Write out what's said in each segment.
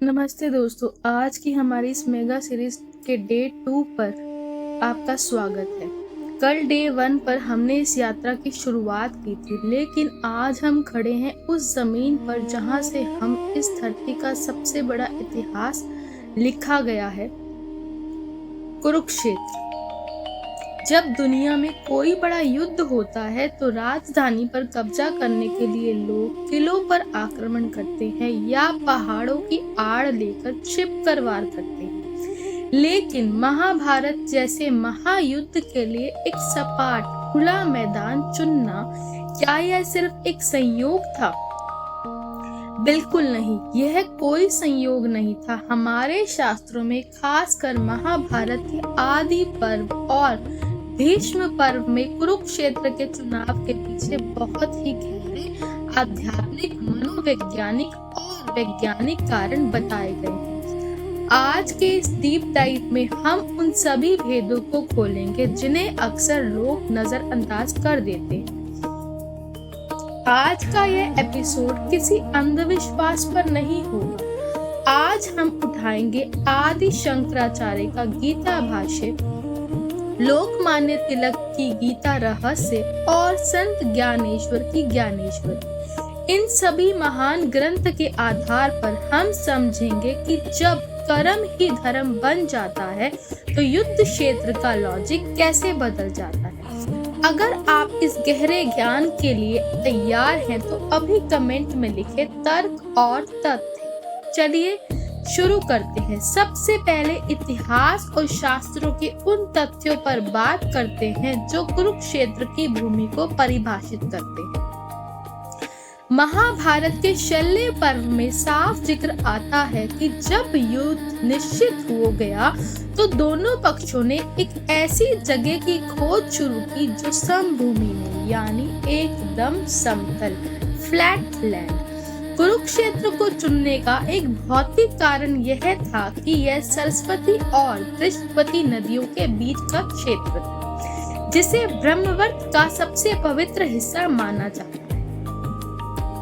नमस्ते दोस्तों, आज की हमारी इस मेगा सीरीज के डे 2 पर आपका स्वागत है। कल डे 1 पर हमने इस यात्रा की शुरुआत की थी, लेकिन आज हम खड़े हैं उस जमीन पर जहां से हम इस धरती का सबसे बड़ा इतिहास लिखा गया है, कुरुक्षेत्र। जब दुनिया में कोई बड़ा युद्ध होता है तो राजधानी पर कब्जा करने के लिए लोग किलों पर आक्रमण करते हैं या पहाड़ों की आड़ लेकर छिपकर वार करते हैं। लेकिन महाभारत जैसे महायुद्ध के लिए एक सपाट खुला मैदान चुनना, क्या यह सिर्फ एक संयोग था? बिल्कुल नहीं, यह कोई संयोग नहीं था। हमारे शास्त्रों में, खासकर महाभारत के आदि पर्व और भीष्म पर्व में, कुरुक्षेत्र के चुनाव के पीछे बहुत ही गहरे आध्यात्मिक, मनोवैज्ञानिक और वैज्ञानिक कारण बताए गए हैं। आज के इस डीप डाइव में हम उन सभी भेदों को खोलेंगे जिन्हें अक्सर लोग नजरअंदाज कर देते हैं। आज का यह एपिसोड किसी अंधविश्वास पर नहीं होगा। आज हम उठाएंगे आदि शंकराचार्य का गीता भाष्य, लोकमान्य तिलक की गीता रहस्य और संत ज्ञानेश्वर की ज्ञानेश्वरी। इन सभी महान ग्रंथ के आधार पर हम समझेंगे कि जब कर्म ही धर्म बन जाता है तो युद्ध क्षेत्र का लॉजिक कैसे बदल जाता है। अगर आप इस गहरे ज्ञान के लिए तैयार हैं तो अभी कमेंट में लिखें तर्क और तथ्य। चलिए शुरू करते हैं। सबसे पहले इतिहास और शास्त्रों के उन तथ्यों पर बात करते हैं जो कुरुक्षेत्र की भूमि को परिभाषित करते हैं। महाभारत के शल्य पर्व में साफ जिक्र आता है कि जब युद्ध निश्चित हो गया तो दोनों पक्षों ने एक ऐसी जगह की खोज शुरू की जो समभूमि में, यानी एकदम समतल, फ्लैट लैंड। कुरुक्षेत्र को चुनने का एक भौतिक कारण यह था कि यह सरस्वती और दृष्टवती नदियों के बीच का क्षेत्र था, जिसे ब्रह्मवर्त का सबसे पवित्र हिस्सा माना जाता है।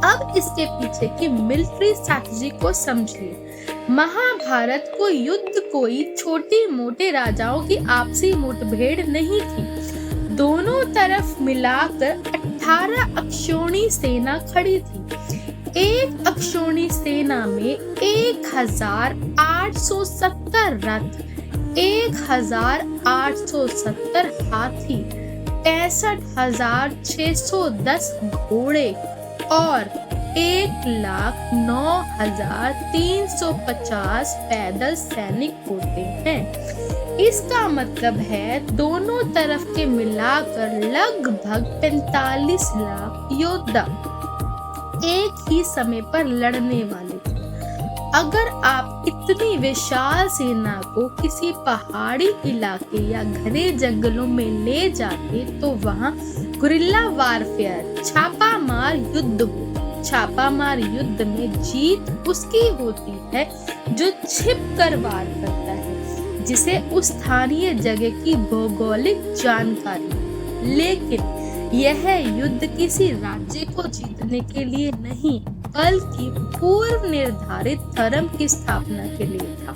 अब इसके पीछे की मिलिट्री स्ट्रैटेजी को समझिए। महाभारत को युद्ध कोई छोटी मोटे राजाओं की आपसी मुठभेड़ नहीं थी। दोनों तरफ मिलाकर 18 अक्षौणी सेना खड़ी थी। एक अक्षौणी सेना में 1870 रथ, 1870 हाथी, 65,610 घोड़े और 1,09,350 पैदल सैनिक होते हैं। इसका मतलब है दोनों तरफ के मिलाकर लगभग 45 लाख योद्धा एक ही समय पर लड़ने वाले थे। अगर आप इतनी विशाल सेना को किसी पहाड़ी इलाके या घने जंगलों में ले जाते तो वहां गुरिल्ला वारफेयर, छापामार युद्ध हो। छापामार युद्ध में जीत उसकी होती है जो छिप कर वार करता है, जिसे उस स्थानीय जगह की भौगोलिक जानकारी। लेकिन यह युद्ध किसी राज्य को जीतने के लिए नहीं, बल्कि पूर्व निर्धारित धर्म की स्थापना के लिए था।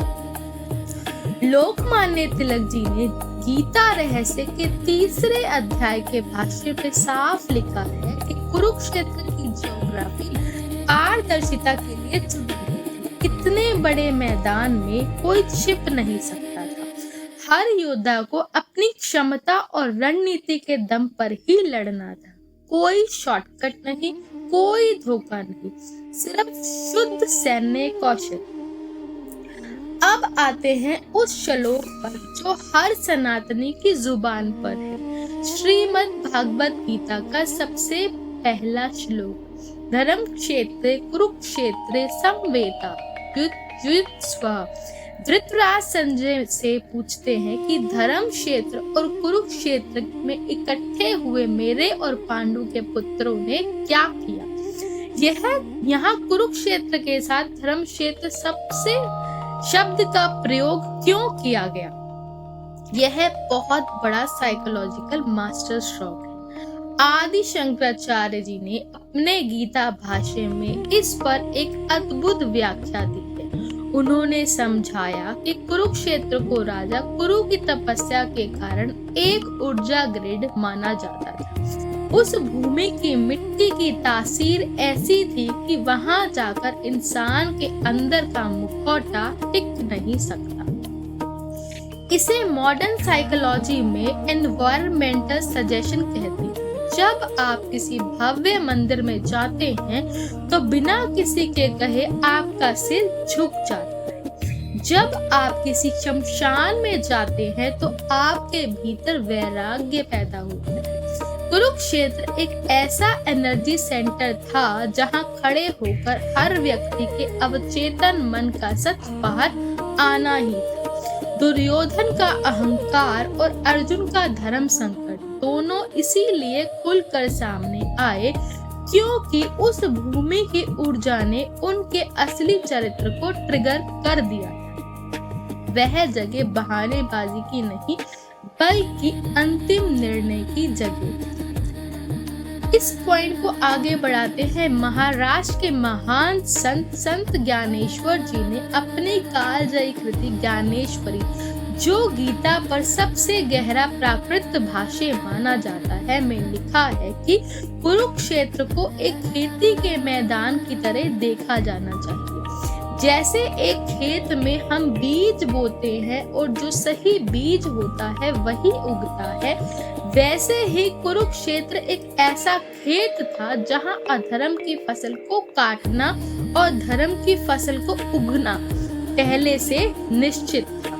लोकमान्य तिलक जी ने गीता रहस्य के 3 अध्याय के भाष्य में साफ लिखा है कि कुरुक्षेत्र की ज्योग्राफी पारदर्शिता के लिए चुनी गई थी। इतने बड़े मैदान में कोई छिप नहीं सकता था। हर योद्धा को अपनी क्षमता और रणनीति के दम पर ही लड़ना था। कोई शॉर्टकट नहीं, कोई धोखा नहीं, सिर्फ शुद्ध सैन्य कौशल। अब आते हैं उस श्लोक पर जो हर सनातनी की जुबान पर है। श्रीमद् भागवत गीता का सबसे पहला श्लोक, धर्म क्षेत्र कुरुक्षेत्र संवेता युयुत्स्व। धृतराज संजय से पूछते हैं कि धर्म क्षेत्र और कुरुक्षेत्र में इकट्ठे हुए मेरे और पांडु के पुत्रों ने क्या किया। यहाँ कुरुक्षेत्र के साथ धर्म क्षेत्र सबसे शब्द का प्रयोग क्यों किया गया? यह बहुत बड़ा साइकोलॉजिकल मास्टर स्ट्रोक है। आदि शंकराचार्य जी ने अपने गीता भाष्य में इस पर एक अद्भुत व्याख्या दी है। उन्होंने समझाया कि कुरुक्षेत्र को राजा कुरु की तपस्या के कारण एक ऊर्जा ग्रिड माना जाता था। उस भूमि की मिट्टी की तासीर ऐसी थी कि वहां जाकर इंसान के अंदर का मुखौटा टिक नहीं सकता। इसे मॉडर्न साइकोलॉजी में एनवायरमेंटल सजेशन कहते हैं। जब आप किसी भव्य मंदिर में जाते हैं तो बिना किसी के कहे आपका सिर झुक जाता है। जब आप किसी शमशान में जाते हैं तो आपके भीतर वैराग्य पैदा होता है। कुरुक्षेत्र एक ऐसा एनर्जी सेंटर था जहां खड़े होकर हर व्यक्ति के अवचेतन मन का सच बाहर आना ही था। दुर्योधन का अहंकार और अर्जुन का धर्म संकट दोनों इसीलिए खुलकर सामने आए क्योंकि उस भूमि की ऊर्जा ने उनके असली चरित्र को ट्रिगर कर दिया। वह जगह बहानेबाजी की नहीं बल्कि अंतिम निर्णय की जगह। इस पॉइंट को आगे बढ़ाते हैं। महाराष्ट्र के महान संत ज्ञानेश्वर जी ने अपनी कालजयी कृति ज्ञानेश्वरी, जो गीता पर सबसे गहरा प्राकृत भाष्य माना जाता है, में लिखा है कि कुरुक्षेत्र को एक खेती के मैदान की तरह देखा जाना चाहिए। जैसे एक खेत में हम बीज बोते हैं और जो सही बीज होता है वही उगता है, वैसे ही कुरुक्षेत्र एक ऐसा खेत था जहां अधर्म की फसल को काटना और धर्म की फसल को उगना पहले से निश्चित था।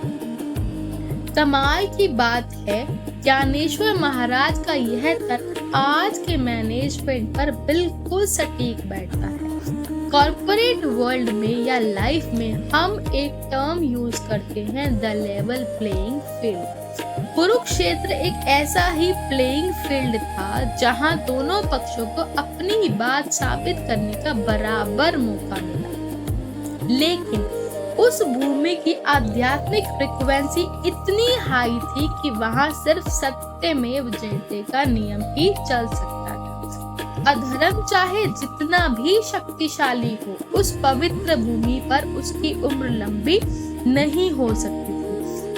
कमाल की बात है, ज्ञानेश्वर महाराज का यह तर्क आज के मैनेजमेंट पर बिल्कुल सटीक बैठता है। कॉर्पोरेट वर्ल्ड में या लाइफ में हम एक टर्म यूज करते हैं, the level playing field. Kurukshetra एक ऐसा ही प्लेइंग फील्ड था जहां दोनों पक्षों को अपनी बात साबित करने का बराबर मौका मिला। लेकिन उस भूमि की आध्यात्मिक फ्रीक्वेंसी इतनी हाई थी कि वहां सिर्फ सत्यमेव जयते का नियम ही चल सकता था। अधर्म चाहे जितना भी शक्तिशाली हो, उस पवित्र भूमि पर उसकी उम्र लंबी नहीं हो सकती थी।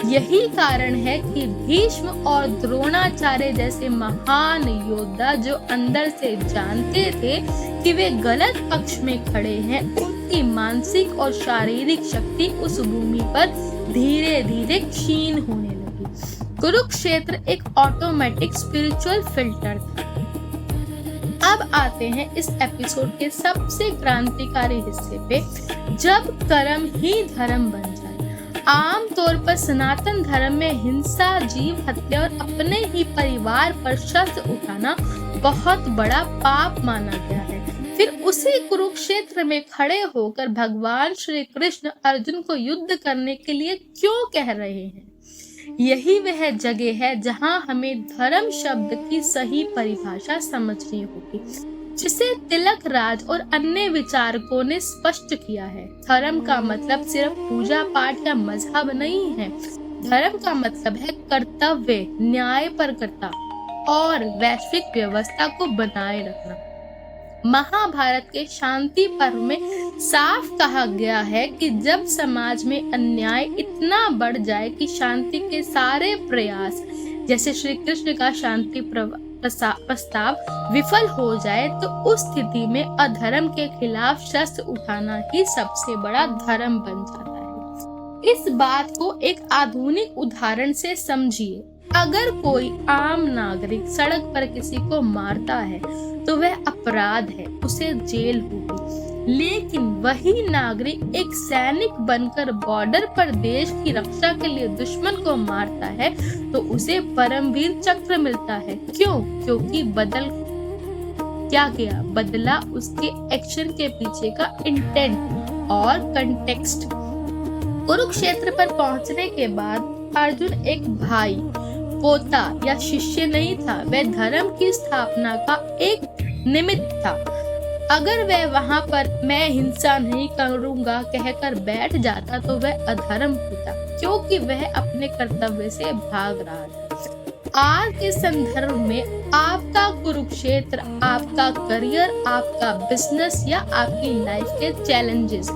यही कारण है कि भीष्म और द्रोणाचार्य जैसे महान योद्धा जो अंदर से जानते थे कि वे गलत पक्ष में खड़े हैं, उनकी मानसिक और शारीरिक शक्ति उस भूमि पर धीरे धीरे क्षीण होने लगी। कुरुक्षेत्र एक ऑटोमेटिक स्पिरिचुअल फिल्टर था। अब आते हैं इस एपिसोड के सबसे क्रांतिकारी हिस्से पे, जब कर्म ही धर्म बन जाए। आम तौर पर सनातन धर्म में हिंसा, जीव हत्या और अपने ही परिवार पर शस्त्र उठाना बहुत बड़ा पाप माना गया है। फिर उसी कुरुक्षेत्र में खड़े होकर भगवान श्री कृष्ण अर्जुन को युद्ध करने के लिए क्यों कह रहे हैं? यही वह जगह है जहां हमें धर्म शब्द की सही परिभाषा समझनी होगी, जिसे तिलक राज और अन्य विचारकों ने स्पष्ट किया है। धर्म का मतलब सिर्फ पूजा पाठ या मजहब नहीं है। धर्म का मतलब है कर्तव्य, न्यायपरकता और वैश्विक व्यवस्था को बनाए रखना। महाभारत के शांति पर्व में साफ कहा गया है कि जब समाज में अन्याय इतना बढ़ जाए कि शांति के सारे प्रयास, जैसे श्री कृष्ण का शांति प्रस्ताव विफल हो जाए, तो उस स्थिति में अधर्म के खिलाफ शस्त्र उठाना ही सबसे बड़ा धर्म बन जाता है। इस बात को एक आधुनिक उदाहरण से समझिए। अगर कोई आम नागरिक सड़क पर किसी को मारता है तो वह अपराध है, उसे जेल होगी। लेकिन वही नागरिक एक सैनिक बनकर बॉर्डर पर देश की रक्षा के लिए दुश्मन को मारता है तो उसे परमवीर चक्र मिलता है। क्यों? क्योंकि क्या गया? बदला उसके एक्शन के पीछे का इंटेंट और कंटेक्स्ट। कुरुक्षेत्र पर पहुंचने के बाद अर्जुन एक भाई, पोता या शिष्य नहीं था, वह धर्म की स्थापना का एक निमित्त था। अगर वह वहां पर मैं हिंसा नहीं करूंगा कहकर बैठ जाता तो वह अधर्म होता, क्योंकि वह अपने कर्तव्य से भाग रहा था। आज के संदर्भ में आपका कुरुक्षेत्र, आपका करियर, आपका बिजनेस या आपकी लाइफ के चैलेंजेस।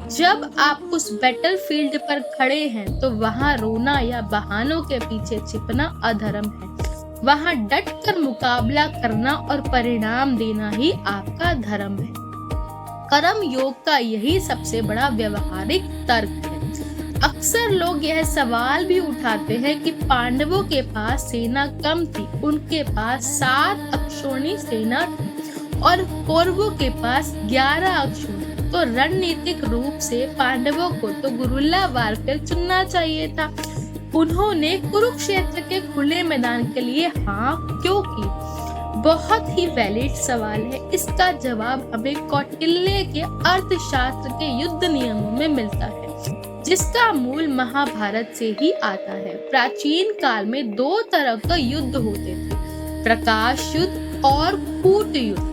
जब आप उस बैटलफील्ड पर खड़े हैं तो वहां रोना या बहानों के पीछे छिपना अधर्म है। वहां डट कर मुकाबला करना और परिणाम देना ही आपका धर्म है। कर्म योग का यही सबसे बड़ा व्यवहारिक तर्क है। अक्सर लोग यह सवाल भी उठाते हैं कि पांडवों के पास सेना कम थी, उनके पास 7 अक्षौणी सेना थी और कौरवों के पास 11 अक्षौणी। तो रणनीतिक रूप से पांडवों को तो गुरिल्ला वारफेयर चुनना चाहिए था। उन्होंने कुरुक्षेत्र के खुले मैदान के लिए हाँ क्यों की? बहुत ही वैलिड सवाल है। इसका जवाब हमें कौटिल्य के अर्थशास्त्र के युद्ध नियमों में मिलता है, जिसका मूल महाभारत से ही आता है। प्राचीन काल में 2 तरह का युद्ध होते थे, प्रकाश युद्ध और कूट युद्ध।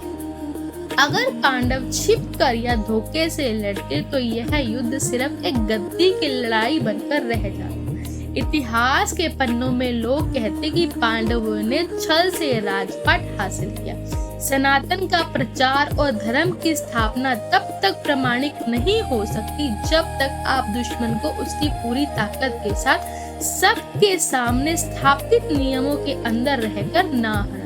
अगर पांडव छिपकर या धोखे से लड़ते तो यह युद्ध सिर्फ एक गद्दी की लड़ाई बनकर रह जाता। इतिहास के पन्नों में लोग कहते कि पांडवों ने छल से राजपाट हासिल किया। सनातन का प्रचार और धर्म की स्थापना तब तक प्रमाणित नहीं हो सकती जब तक आप दुश्मन को उसकी पूरी ताकत के साथ सबके सामने स्थापित नियमों के अंदर रहकर ना हराएं।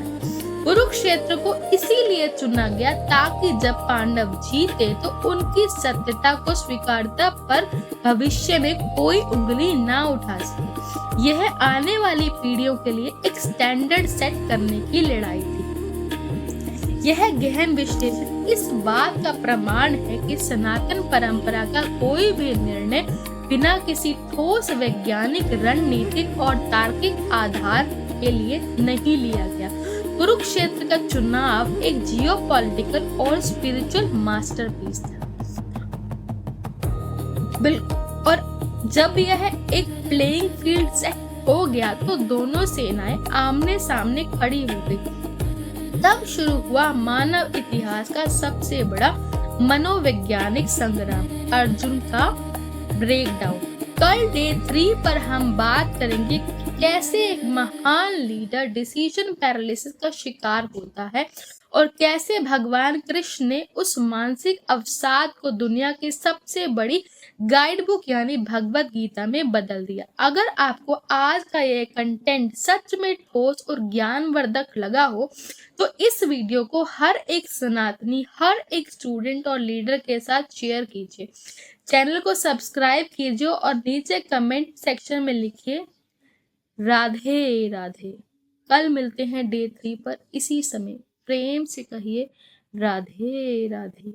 कुरुक्षेत्र को इसीलिए चुना गया ताकि जब पांडव जीते तो उनकी सत्यता को स्वीकारता पर भविष्य में कोई उंगली ना उठा सके। यह आने वाली पीढ़ियों के लिए एक स्टैंडर्ड सेट करने की लड़ाई थी। यह गहन विश्लेषण इस बात का प्रमाण है कि सनातन परंपरा का कोई भी निर्णय बिना किसी ठोस वैज्ञानिक, रणनीतिक और तार्किक आधार के लिए नहीं लिया गया। कुरुक्षेत्र का चुनाव एक जियोपॉलिटिकल और स्पिरिचुअल मास्टरपीस था। और जब यह एक प्लेइंग फील्ड सेट हो गया तो दोनों सेनाएं आमने सामने खड़ी हो गई। तब शुरू हुआ मानव इतिहास का सबसे बड़ा मनोवैज्ञानिक संग्राम, अर्जुन का ब्रेकडाउन। कल डे 3 पर हम बात करेंगे कैसे एक महान लीडर डिसीजन पैरालिसिस का शिकार होता है और कैसे भगवान कृष्ण ने उस मानसिक अवसाद को दुनिया की सबसे बड़ी गाइड बुक यानी भगवत गीता में बदल दिया। अगर आपको आज का ये कंटेंट सच में ठोस और ज्ञानवर्धक लगा हो तो इस वीडियो को हर एक सनातनी, हर एक स्टूडेंट और लीडर के साथ शेयर कीजिए। चैनल को सब्सक्राइब कीजिए और नीचे कमेंट सेक्शन में लिखिए राधे राधे। कल मिलते हैं डे 3 पर इसी समय। प्रेम से कहिए राधे राधे।